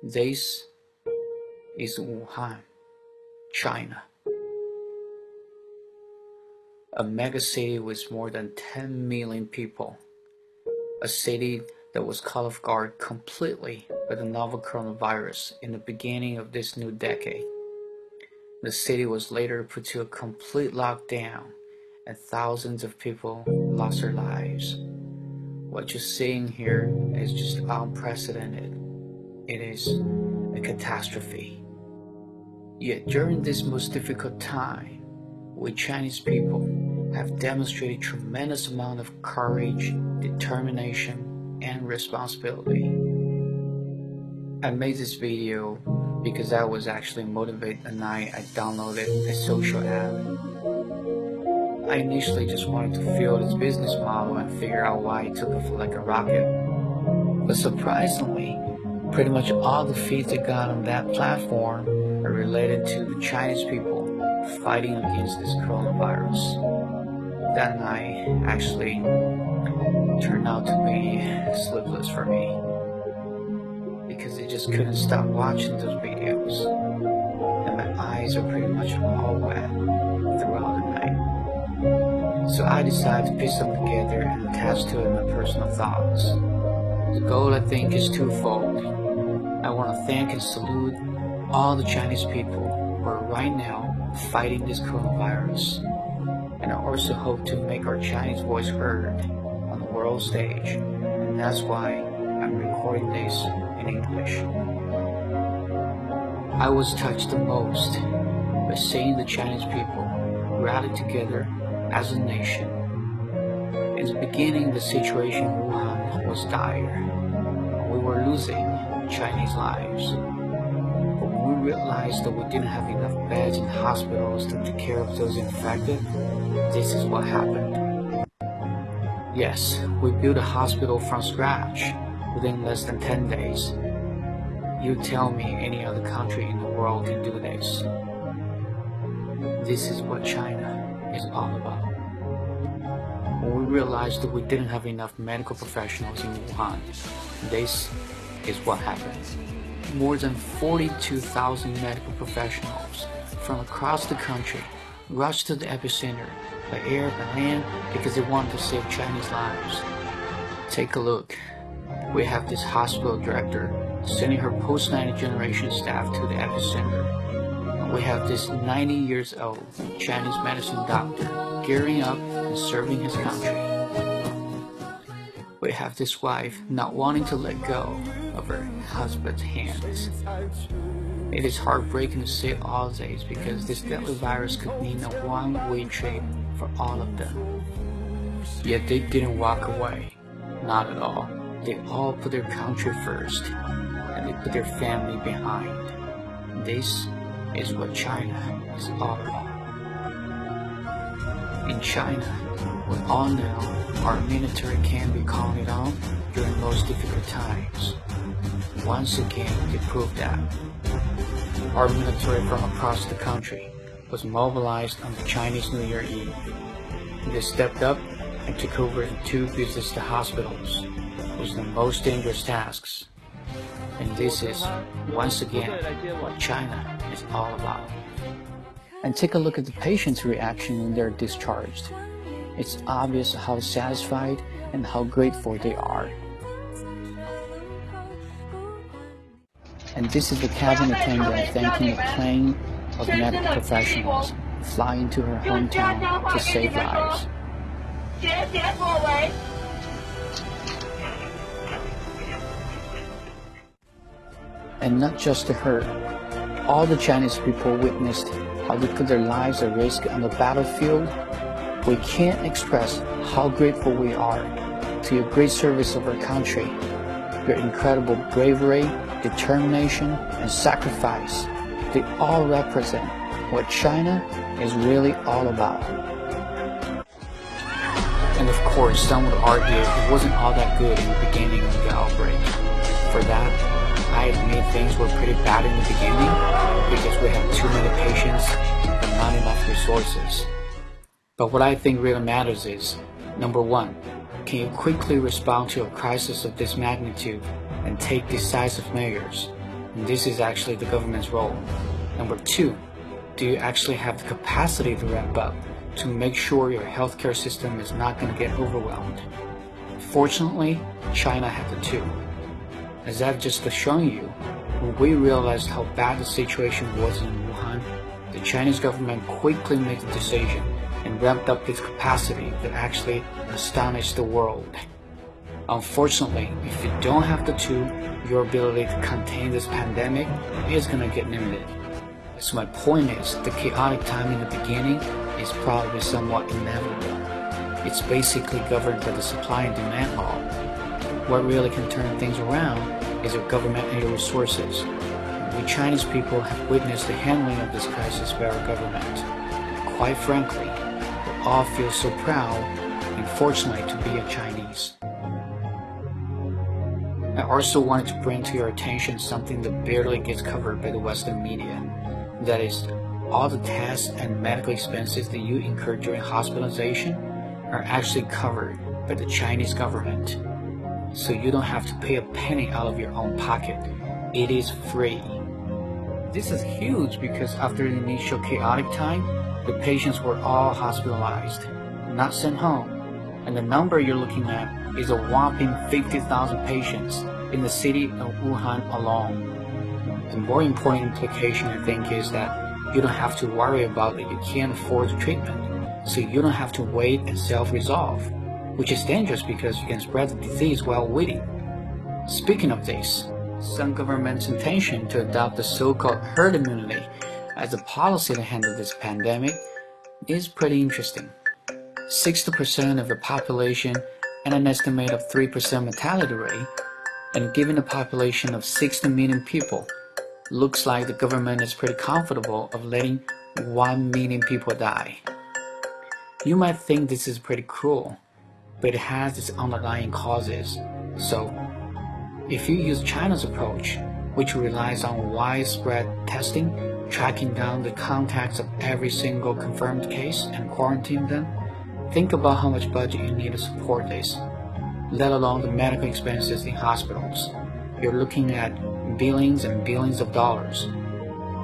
This is Wuhan, China, a megacity with more than 10 million people, a city that was caught off guard completely by the novel coronavirus in the beginning of this new decade. The city was later put to a complete lockdown, and thousands of people lost their lives. What you're seeing here is just unprecedented. It is a catastrophe. Yet during this most difficult time, we Chinese people have demonstrated tremendous amount of courage, determination, and responsibility. I made this video because I was actually motivated the night I downloaded a social app. I initially just wanted to feel its business model and figure out why it took off like a rocket. But surprisingly, pretty much all the feeds I got on that platform are related to the Chinese people fighting against this coronavirus. That night actually turned out to be sleepless for me, because I just couldn't stop watching those videos, and my eyes are pretty much all wet throughout the night. So I decided to piece them together and attach to it my personal thoughts. The goal, I think, is twofold. I want to thank and salute all the Chinese people who are right now fighting this coronavirus, and I also hope to make our Chinese voice heard on the world stage, and that's why I'm recording this in English. I was touched the most by seeing the Chinese people rally together as a nation. In the beginning, the situation in Wuhan was dire. We were losing Chinese lives. But when we realized that we didn't have enough beds in hospitals to take care of those infected, this is what happened. Yes, we built a hospital from scratch within less than 10 days. You tell me any other country in the world can do this. This is what China is all about. When we realized that we didn't have enough medical professionals in Wuhan, this is what happened. More than 42,000 medical professionals from across the country rushed to the epicenter by air and land because they wanted to save Chinese lives. Take a look. We have this hospital director sending her post-90 generation staff to the epicenter. We have this 90 years old Chinese medicine doctor gearing up and serving his country. We have this wife not wanting to let go of her husband's hands. It is heartbreaking to say all this because this deadly virus could mean a one-way trip for all of them. Yet they didn't walk away. Not at all. They all put their country first, and they put their family behind. This is what China is all about. In China, we all know our military can be calling it on during most difficult times. Once again, they proved that. Our military from across the country was mobilized on the Chinese New Year Eve. They stepped up and took over the two business hospitals, which are the most dangerous tasks. And this is, once again, what China is all about. And take a look at the patient's reaction when they're discharged. It's obvious how satisfied and how grateful they are. And this is the cabin attendant thanking a plane of medical professionals flying to her hometown to save lives. And not just to her, all the Chinese people witnessed how they put their lives at risk on the battlefield. We can't express how grateful we are to your great service of our country, your incredible bravery, determination, and sacrifice. They all represent what China is really all about. And of course, some would argue it wasn't all that good in the beginning of the outbreak. For that, I admit things were pretty bad in the beginning because we had too many patients and not enough resources. But what I think really matters is, number one, can you quickly respond to a crisis of this magnitude and take decisive measures? And this is actually the government's role. Number two, do you actually have the capacity to ramp up to make sure your healthcare system is not going to get overwhelmed? Fortunately, China had the two. As I've just shown you, when we realized how bad the situation was in Wuhan, the Chinese government quickly made the decision and ramped up its capacity that actually astonished the world. Unfortunately, if you don't have the two, your ability to contain this pandemic is going to get limited. So my point is, the chaotic time in the beginning is probably somewhat inevitable. It's basically governed by the supply and demand law. What really can turn things around is your government and your resources. We Chinese people have witnessed the handling of this crisis by our government. Quite frankly, we all feel so proud and fortunate to be a Chinese. I also wanted to bring to your attention something that barely gets covered by the Western media. That is, all the tests and medical expenses that you incur during hospitalization are actually covered by the Chinese government. So you don't have to pay a penny out of your own pocket. It is free. This is huge because after the initial chaotic time, the patients were all hospitalized, not sent home. And the number you're looking at is a whopping 50,000 patients in the city of Wuhan alone. The more important implication, I think, is that you don't have to worry about that you can't afford the treatment, so you don't have to wait and self-resolve, which is dangerous because you can spread the disease while waiting. Speaking of this, some government's intention to adopt the so-called herd immunity as a policy to handle this pandemic is pretty interesting. 60% of the population and an estimate of 3% mortality rate, and given a population of 60 million people, looks like the government is pretty comfortable of letting 1 million people die. You might think this is pretty cruel, but it has its underlying causes. So, if you use China's approach, which relies on widespread testing, tracking down the contacts of every single confirmed case and quarantine them, think about how much budget you need to support this, let alone the medical expenses in hospitals. You're looking at billions and billions of dollars.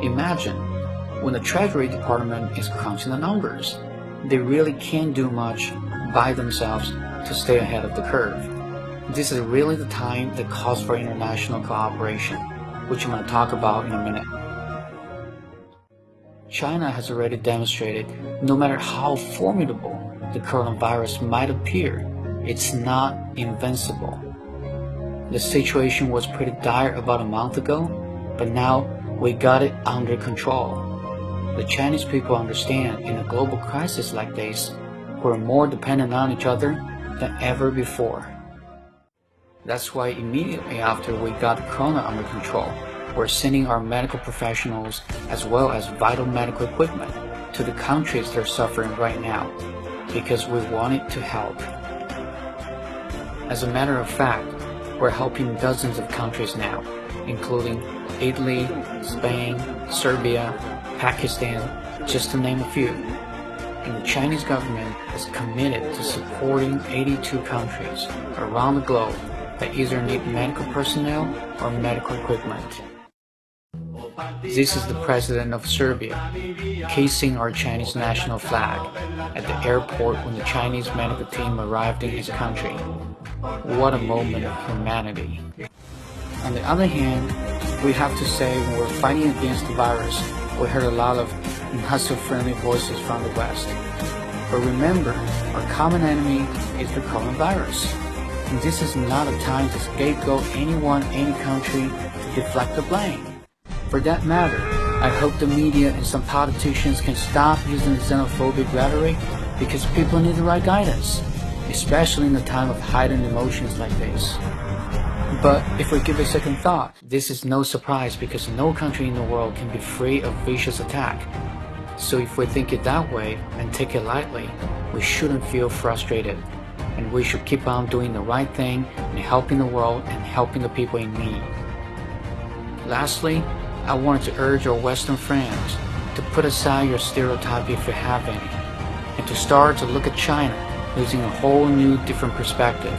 Imagine when the Treasury Department is crunching the numbers. They really can't do much by themselves to stay ahead of the curve. This is really the time that calls for international cooperation, which I'm going to talk about in a minute. China has already demonstrated no matter how formidable the coronavirus might appear, it's not invincible. The situation was pretty dire about a month ago, but now we got it under control. The Chinese people understand in a global crisis like this, we're more dependent on each other than ever before. That's why immediately after we got the corona under control, we're sending our medical professionals as well as vital medical equipment to the countries that are suffering right now, because we wanted to help. As a matter of fact, we're helping dozens of countries now, including Italy, Spain, Serbia, Pakistan, just to name a few. And the Chinese government is committed to supporting 82 countries around the globe that either need medical personnel or medical equipment. This is the president of Serbia, kissing our Chinese national flag at the airport when the Chinese medical team arrived in his country. What a moment of humanity. On the other hand, we have to say when we're fighting against the virus, we heard a lot of not-so-friendly voices from the West. But remember, our common enemy is the coronavirus. And this is not a time to scapegoat anyone, any country, to deflect the blame. For that matter, I hope the media and some politicians can stop using xenophobic rhetoric because people need the right guidance, especially in a time of heightened emotions like this. But if we give a second thought, this is no surprise because no country in the world can be free of vicious attack. So if we think it that way and take it lightly, we shouldn't feel frustrated. And we should keep on doing the right thing and helping the world and helping the people in need. Lastly, I wanted to urge our Western friends to put aside your stereotype if you have any, and to start to look at China using a whole new different perspective.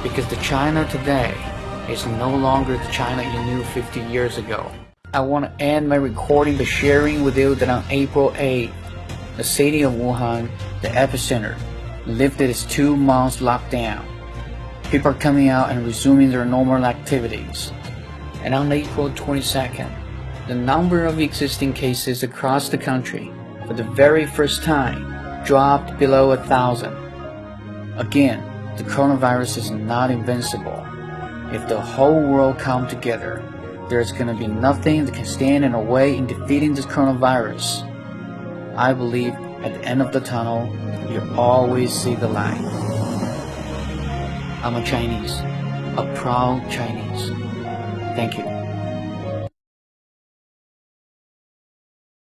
Because the China today is no longer the China you knew 50 years ago. I want to end my recording by sharing with you that on April 8th, the city of Wuhan, the epicenter, lifted its 2-month lockdown. People are coming out and resuming their normal activities. And on April 22nd, the number of existing cases across the country, for the very first time, dropped below 1,000. Again, the coronavirus is not invincible. If the whole world comes together, there's gonna be nothing that can stand in our way in defeating this coronavirus. I believe at the end of the tunnel, you always see the light. I'm a Chinese, a proud Chinese. Thank you.